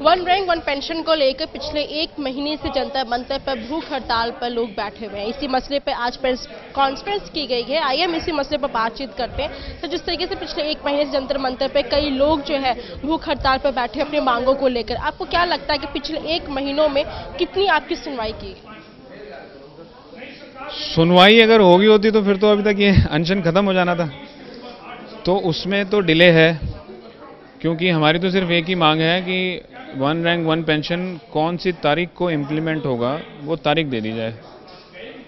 One rank one pension को लेकर पिछले एक महीने से जंतर मंतर पर भूख हड़ताल पर लोग बैठे हुए हैं। इसी मसले पर आज प्रेस कॉन्फ्रेंस की गई है। आइए हम इसी मसले पर बातचीत करते हैं। तो जिस तरीके से पिछले एक महीने से जंतर मंतर पर कई लोग जो है भूख हड़ताल पर बैठे अपनी मांगों को लेकर, आपको क्या लगता है कि पिछले एक महीनों में कितनी आपकी सुनवाई की? सुनवाई अगर होगी होती तो फिर तो अभी तक ये अनशन खत्म हो जाना था। तो उसमें तो डिले है, क्योंकि हमारी तो सिर्फ एक ही मांग है कि वन रैंक वन पेंशन कौन सी तारीख को इम्प्लीमेंट होगा वो तारीख दे दी जाए।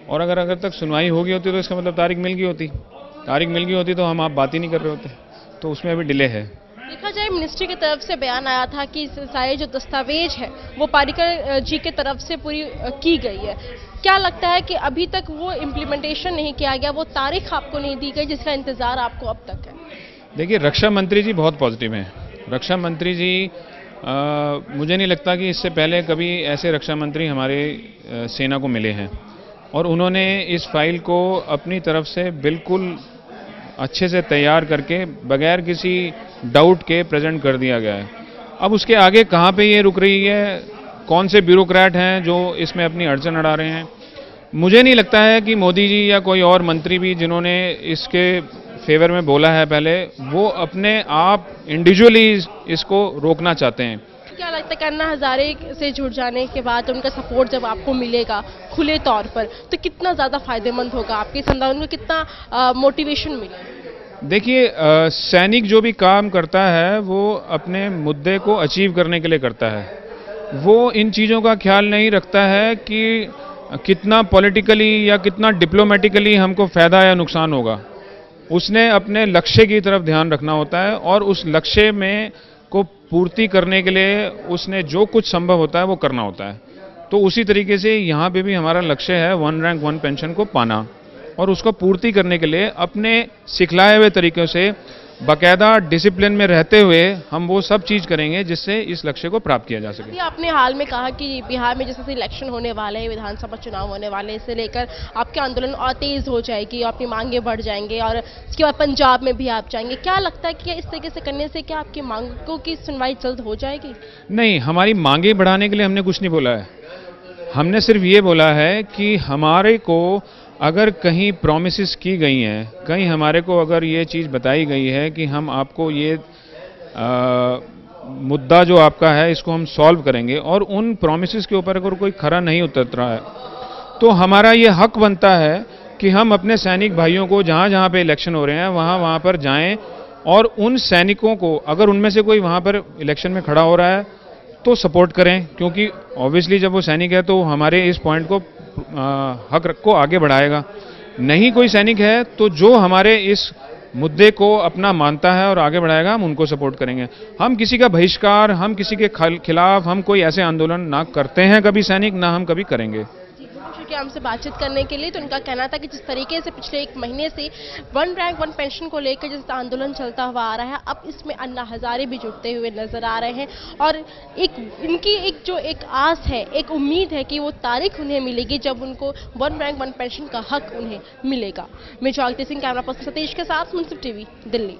और अगर तक सुनवाई होगी होती तो इसका मतलब तारीख मिल गई होती। तारीख मिल गई होती तो हम आप बात ही नहीं कर रहे होते। तो उसमें अभी डिले है। देखा जाए मिनिस्ट्री की तरफ से बयान आया था कि सारे जो दस्तावेज है वो पारिकर जी की तरफ से पूरी की गई है। क्या लगता है कि अभी तक वो इम्प्लीमेंटेशन नहीं किया गया, वो तारीख आपको नहीं दी गई जिसका इंतजार आपको अब तक है? देखिए, रक्षा मंत्री जी बहुत पॉजिटिव हैं। रक्षा मंत्री जी मुझे नहीं लगता कि इससे पहले कभी ऐसे रक्षा मंत्री हमारे सेना को मिले हैं, और उन्होंने इस फाइल को अपनी तरफ से बिल्कुल अच्छे से तैयार करके बगैर किसी डाउट के प्रेजेंट कर दिया गया है। अब उसके आगे कहाँ पे ये रुक रही है, कौन से ब्यूरोक्रेट हैं जो इसमें अपनी अड़चन अड़ा रहे हैं, मुझे नहीं लगता है कि मोदी जी या कोई और मंत्री भी जिन्होंने इसके फेवर में बोला है पहले, वो अपने आप इंडिविजुअली इसको रोकना चाहते हैं। क्या लगता है कि अन्ना हजारे से जुड़ जाने के बाद उनका सपोर्ट जब आपको मिलेगा खुले तौर पर, तो कितना ज़्यादा फायदेमंद होगा आपके संगठन को, कितना मोटिवेशन मिलेगा? देखिए, सैनिक जो भी काम करता है वो अपने मुद्दे को अचीव करने के लिए करता है। वो इन चीज़ों का ख्याल नहीं रखता है कि कितना पॉलिटिकली या कितना डिप्लोमेटिकली हमको फ़ायदा या नुकसान होगा। उसने अपने लक्ष्य की तरफ ध्यान रखना होता है, और उस लक्ष्य में को पूर्ति करने के लिए उसने जो कुछ संभव होता है वो करना होता है। तो उसी तरीके से यहाँ पे भी हमारा लक्ष्य है वन रैंक वन पेंशन को पाना, और उसको पूर्ति करने के लिए अपने सिखलाए हुए तरीक़ों से बाकायदा डिसिप्लिन में रहते हुए हम वो सब चीज़ करेंगे जिससे इस लक्ष्य को प्राप्त किया जा सके। आपने हाल में कहा कि बिहार में जैसे इलेक्शन होने वाले हैं, विधानसभा चुनाव होने वाले हैं, इसे लेकर आपके आंदोलन और तेज हो जाएगी, अपनी मांगे बढ़ जाएंगे, और इसके बाद पंजाब में भी आप जाएंगे। क्या लगता है कि इस तरीके से करने से क्या आपकी मांगों की सुनवाई जल्द हो जाएगी? नहीं, हमारी मांगे बढ़ाने के लिए हमने कुछ नहीं बोला है। हमने सिर्फ ये बोला है कि हमारे को अगर कहीं प्रॉमिसेस की गई हैं, कहीं हमारे को अगर ये चीज़ बताई गई है कि हम आपको ये मुद्दा जो आपका है इसको हम सॉल्व करेंगे, और उन प्रॉमिसेस के ऊपर अगर कोई खरा नहीं उतर रहा है, तो हमारा ये हक बनता है कि हम अपने सैनिक भाइयों को जहाँ जहाँ पे इलेक्शन हो रहे हैं वहाँ पर जाएं, और उन सैनिकों को अगर उनमें से कोई वहाँ पर इलेक्शन में खड़ा हो रहा है तो सपोर्ट करें, क्योंकि ऑब्वियसली जब वो सैनिक है तो हमारे इस पॉइंट को हक को आगे बढ़ाएगा। नहीं कोई सैनिक है तो जो हमारे इस मुद्दे को अपना मानता है और आगे बढ़ाएगा, हम उनको सपोर्ट करेंगे। हम किसी का बहिष्कार, हम किसी के खिलाफ हम कोई ऐसे आंदोलन ना करते हैं कभी सैनिक, ना हम कभी करेंगे। हमसे बातचीत करने के लिए, तो उनका कहना था कि जिस तरीके से पिछले एक महीने से वन रैंक वन पेंशन को लेकर जिस आंदोलन चलता हुआ आ रहा है, अब इसमें अन्ना हजारे भी जुड़ते हुए नजर आ रहे हैं, और इनकी एक आस है, एक उम्मीद है कि वो तारीख उन्हें मिलेगी जब उनको वन रैंक वन पेंशन का हक उन्हें मिलेगा। मैं ज्योति सिंह, कैमरा पर्सन सतीश के साथ, मुंसिफ टीवी, दिल्ली।